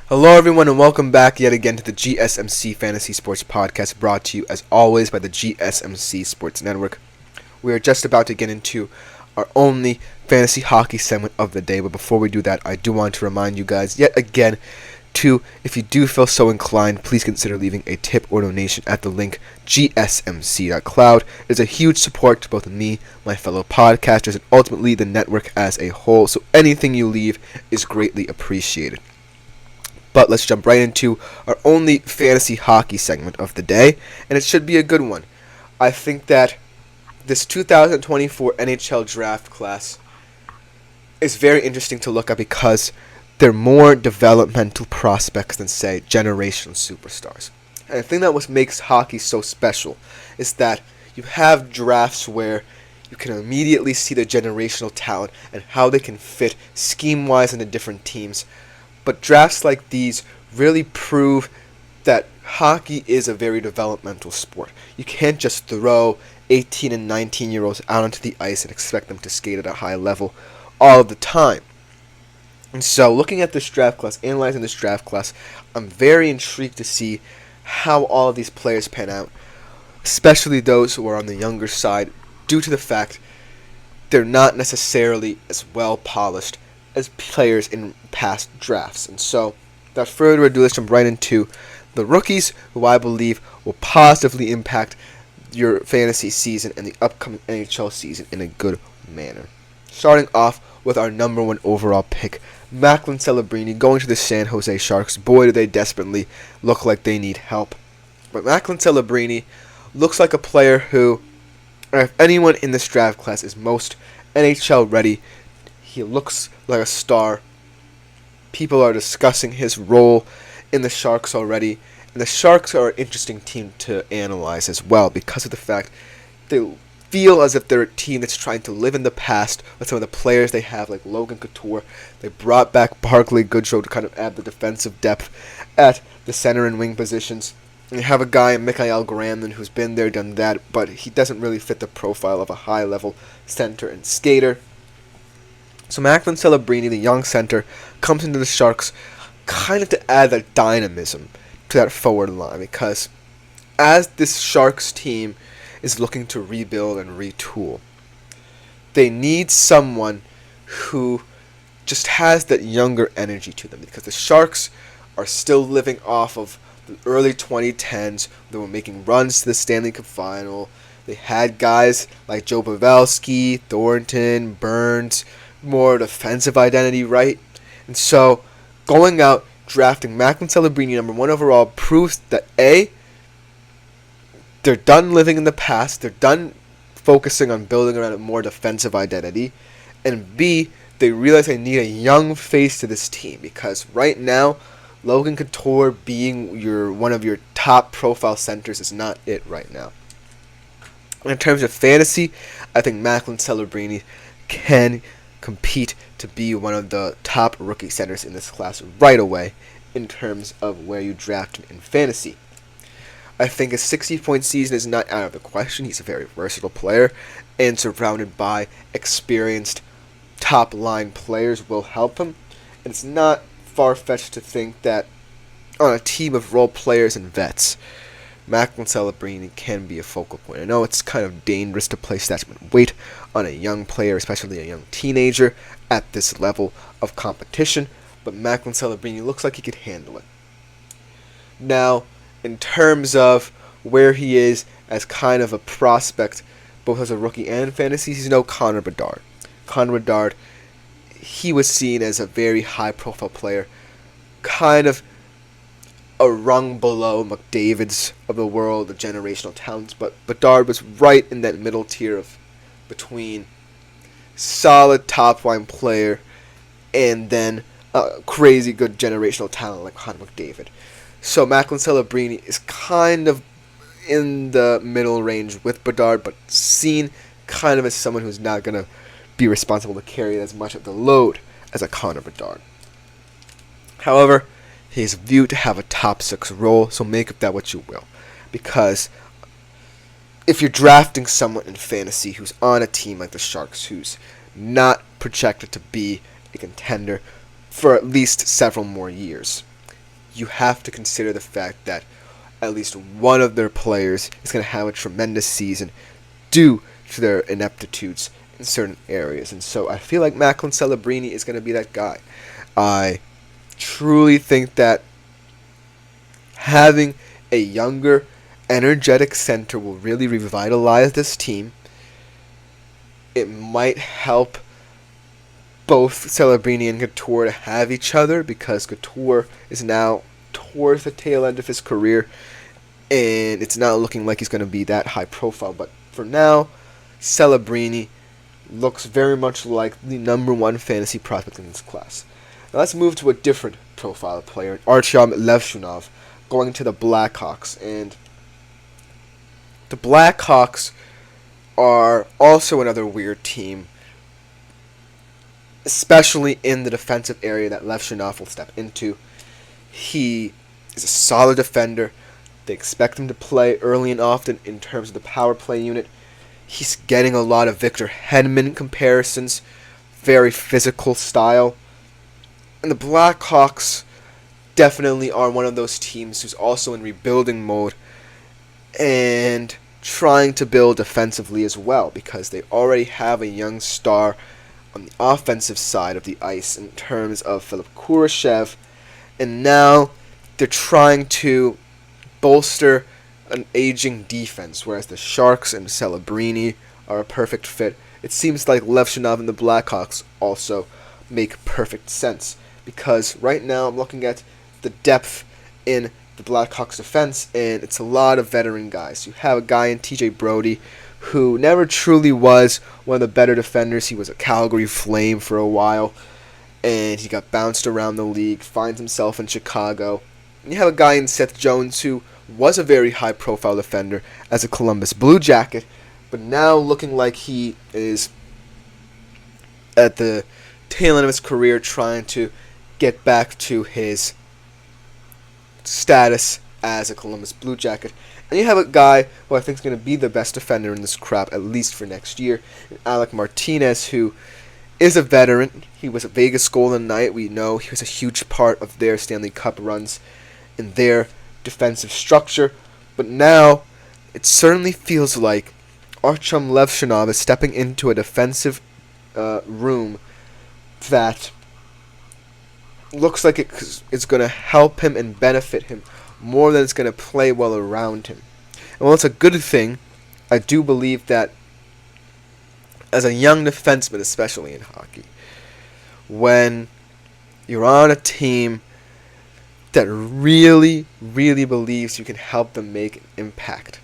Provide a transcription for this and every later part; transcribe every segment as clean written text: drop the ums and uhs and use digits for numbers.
Hello, everyone, and welcome back yet again to the GSMC Fantasy Sports Podcast, brought to you, as always, by the GSMC Sports Network. We are just about to get into our only fantasy hockey segment of the day, but before we do that, I do want to remind you guys yet again to, if you do feel so inclined, please consider leaving a tip or donation at the link gsmc.cloud. It is a huge support to both me, my fellow podcasters, and ultimately the network as a whole, so anything you leave is greatly appreciated. But let's jump right into our only fantasy hockey segment of the day, and it should be a good one. I think that this 2024 NHL draft class is very interesting to look at because they're more developmental prospects than, say, generational superstars. And the thing that what makes hockey so special is that you have drafts where you can immediately see the generational talent and how they can fit scheme-wise into different teams. But drafts like these really prove that hockey is a very developmental sport. You can't just throw 18 and 19-year-olds out onto the ice and expect them to skate at a high level all of the time. And so, looking at this draft class, analyzing this draft class, I'm very intrigued to see how all of these players pan out, especially those who are on the younger side, due to the fact they're not necessarily as well polished as players in past drafts. And so, without further ado, let's jump right into the rookies, who I believe will positively impact your fantasy season and the upcoming NHL season in a good manner. Starting off with our number one overall pick, Macklin Celebrini, going to the San Jose Sharks. Boy, do they desperately look like they need help. But Macklin Celebrini looks like a player who, if anyone in this draft class is most NHL ready, he looks like a star. People are discussing his role in the Sharks already. And the Sharks are an interesting team to analyze as well because of the fact they feel as if they're a team that's trying to live in the past with some of the players they have, like Logan Couture. They brought back Barclay Goodrow to kind of add the defensive depth at the center and wing positions. And you have a guy, Mikael Granlund, who's been there, done that, but he doesn't really fit the profile of a high-level center and skater. So Macklin Celebrini, the young center, comes into the Sharks kind of to add that dynamism to that forward line, because as this Sharks team is looking to rebuild and retool, they need someone who just has that younger energy to them, because the Sharks are still living off of the early 2010s. They were making runs to the Stanley Cup Final. They had guys like Joe Pavelski, Thornton, Burns, more defensive identity, right? And so going out, drafting Macklin Celebrini number one overall proves that A, they're done living in the past, they're done focusing on building around a more defensive identity, and B, they realize they need a young face to this team, because right now, Logan Couture being one of your top profile centers is not it right now. In terms of fantasy, I think Macklin Celebrini can compete to be one of the top rookie centers in this class right away in terms of where you draft him in fantasy. I think a 60-point season is not out of the question. He's a very versatile player, and surrounded by experienced top-line players will help him. And it's not far-fetched to think that on a team of role players and vets, Macklin Celebrini can be a focal point. I know it's kind of dangerous to place that much weight on a young player, especially a young teenager, at this level of competition, but Macklin Celebrini looks like he could handle it. Now, in terms of where he is as kind of a prospect, both as a rookie and in fantasy, he's no Connor Bedard. Connor Bedard, he was seen as a very high-profile player, kind of a rung below McDavid's of the world, the generational talents, but Bedard was right in that middle tier of between solid top-line player and then a crazy good generational talent like Connor McDavid. So Macklin Celebrini is kind of in the middle range with Bedard, but seen kind of as someone who's not going to be responsible to carry as much of the load as a Connor Bedard. However, he is viewed to have a top 6 role, so make of that what you will. Because if you're drafting someone in fantasy who's on a team like the Sharks, who's not projected to be a contender for at least several more years, you have to consider the fact that at least one of their players is going to have a tremendous season due to their ineptitudes in certain areas. And so I feel like Macklin Celebrini is going to be that guy. I truly think that having a younger, energetic center will really revitalize this team. It might help both Celebrini and Couture to have each other, because Couture is now towards the tail end of his career, and it's not looking like he's going to be that high profile. But for now, Celebrini looks very much like the number one fantasy prospect in this class. Now let's move to a different profile player, Artyom Levshunov, going to the Blackhawks. And the Blackhawks are also another weird team, especially in the defensive area that Levshunov will step into. He is a solid defender. They expect him to play early and often in terms of the power play unit. He's getting a lot of Victor Hedman comparisons, very physical style. And the Blackhawks definitely are one of those teams who's also in rebuilding mode and trying to build defensively as well, because they already have a young star on the offensive side of the ice in terms of Philip Kurashev, and now they're trying to bolster an aging defense, whereas the Sharks and Celebrini are a perfect fit. It seems like Levshunov and the Blackhawks also make perfect sense, because right now I'm looking at the depth in the Blackhawks defense, and it's a lot of veteran guys. You have a guy in TJ Brody who never truly was one of the better defenders. He was a Calgary Flame for a while, and he got bounced around the league, finds himself in Chicago. And you have a guy in Seth Jones who was a very high-profile defender as a Columbus Blue Jacket, but now looking like he is at the tail end of his career, trying to get back to his status as a Columbus Blue Jacket. And you have a guy who I think is going to be the best defender in this crop, at least for next year, Alec Martinez, who is a veteran. He was a Vegas Golden Knight. We know he was a huge part of their Stanley Cup runs in their defensive structure. But now it certainly feels like Artyom Levshunov is stepping into a defensive room that looks like it's going to help him and benefit him more than it's going to play well around him. And while it's a good thing, I do believe that as a young defenseman, especially in hockey, when you're on a team that really, really believes you can help them make an impact,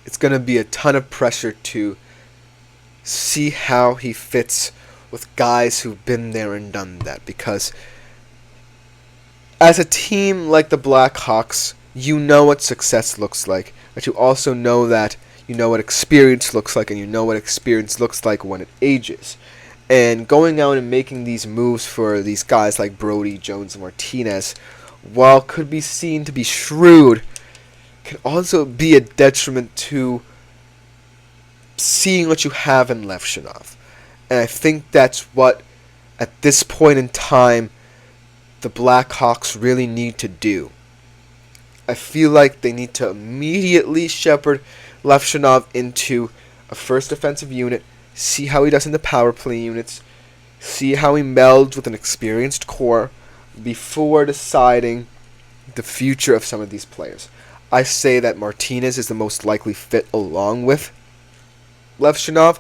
it's going to be a ton of pressure to see how he fits with guys who've been there and done that. Because as a team like the Blackhawks, you know what success looks like, but you also know that you know what experience looks like, and you know what experience looks like when it ages. And going out and making these moves for these guys like Brody, Jones, and Martinez, while could be seen to be shrewd, can also be a detriment to seeing what you have in Levshunov. And I think that's what, at this point in time, the Blackhawks really need to do. I feel like they need to immediately shepherd Levshunov into a first defensive unit, see how he does in the power play units, see how he melds with an experienced core before deciding the future of some of these players. I say that Martinez is the most likely fit along with Levshunov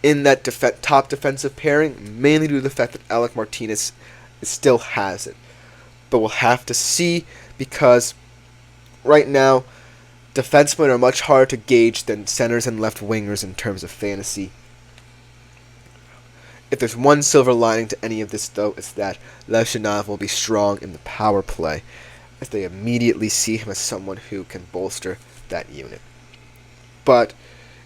in that top defensive pairing, mainly due to the fact that Alec Martinez still has it. But we'll have to see, because right now, defensemen are much harder to gauge than centers and left wingers in terms of fantasy. If there's one silver lining to any of this, though, it's that Levshunov will be strong in the power play, as they immediately see him as someone who can bolster that unit. But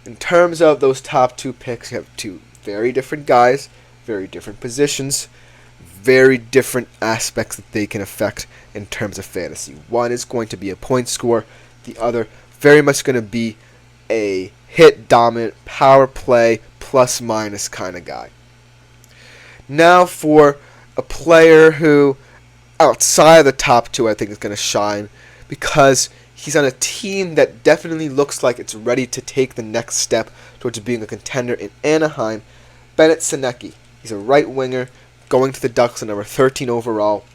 in terms of those top two picks, you have two very different guys, very different positions, very different aspects that they can affect in terms of fantasy. One is going to be a point scorer, the other very much going to be a hit-dominant, power play, plus-minus kind of guy. Now for a player who outside of the top two, I think is going to shine because he's on a team that definitely looks like it's ready to take the next step towards being a contender in Anaheim. Bennett Senecki. He's a right winger going to the Ducks at number 13 overall.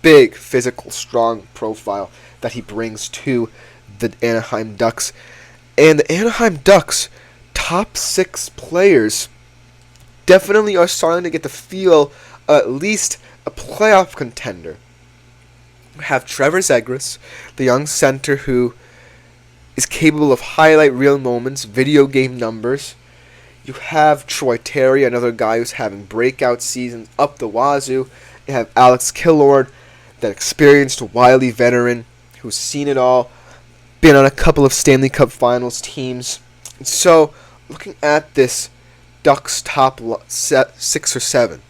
Big, physical, strong profile that he brings to the Anaheim Ducks. And the Anaheim Ducks, top 6 players, definitely are starting to get the feel at least a playoff contender. We have Trevor Zegras, the young center who is capable of highlight reel moments, video game numbers. You have Troy Terry, another guy who's having breakout seasons up the wazoo. You have Alex Killord, that experienced, wily veteran who's seen it all, been on a couple of Stanley Cup Finals teams. And so, looking at this Ducks top 6 or 7,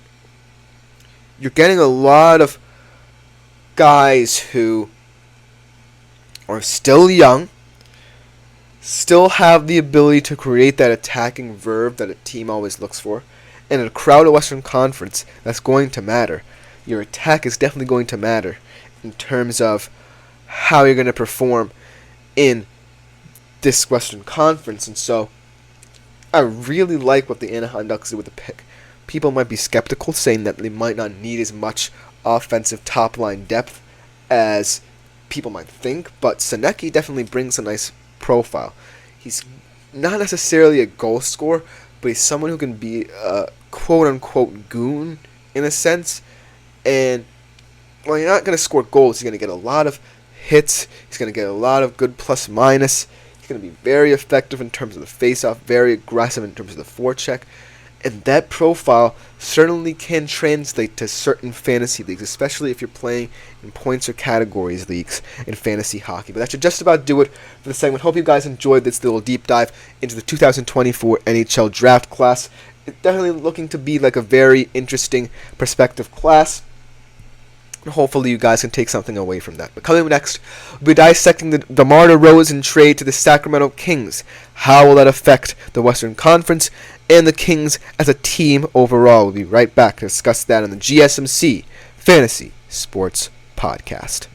you're getting a lot of guys who are still young, still have the ability to create that attacking verve that a team always looks for, and in a crowded Western Conference, that's going to matter. Your attack is definitely going to matter in terms of how you're going to perform in this Western Conference. And so, I really like what the Anaheim Ducks did with the pick. People might be skeptical, saying that they might not need as much offensive top-line depth as people might think, but Senecki definitely brings a nice profile. He's not necessarily a goal scorer, but he's someone who can be a quote-unquote goon in a sense. And while you're not going to score goals, he's going to get a lot of hits. He's going to get a lot of good plus-minus. He's going to be very effective in terms of the face-off, very aggressive in terms of the forecheck. And that profile certainly can translate to certain fantasy leagues, especially if you're playing in points or categories leagues in fantasy hockey. But that should just about do it for the segment. Hope you guys enjoyed this little deep dive into the 2024 NHL draft class. It's definitely looking to be like a very interesting prospective class. And hopefully you guys can take something away from that. But coming next, we'll be dissecting the DeMar DeRozan trade to the Sacramento Kings. How will that affect the Western Conference and the Kings as a team overall? We'll be right back to discuss that on the GSMC Fantasy Sports Podcast.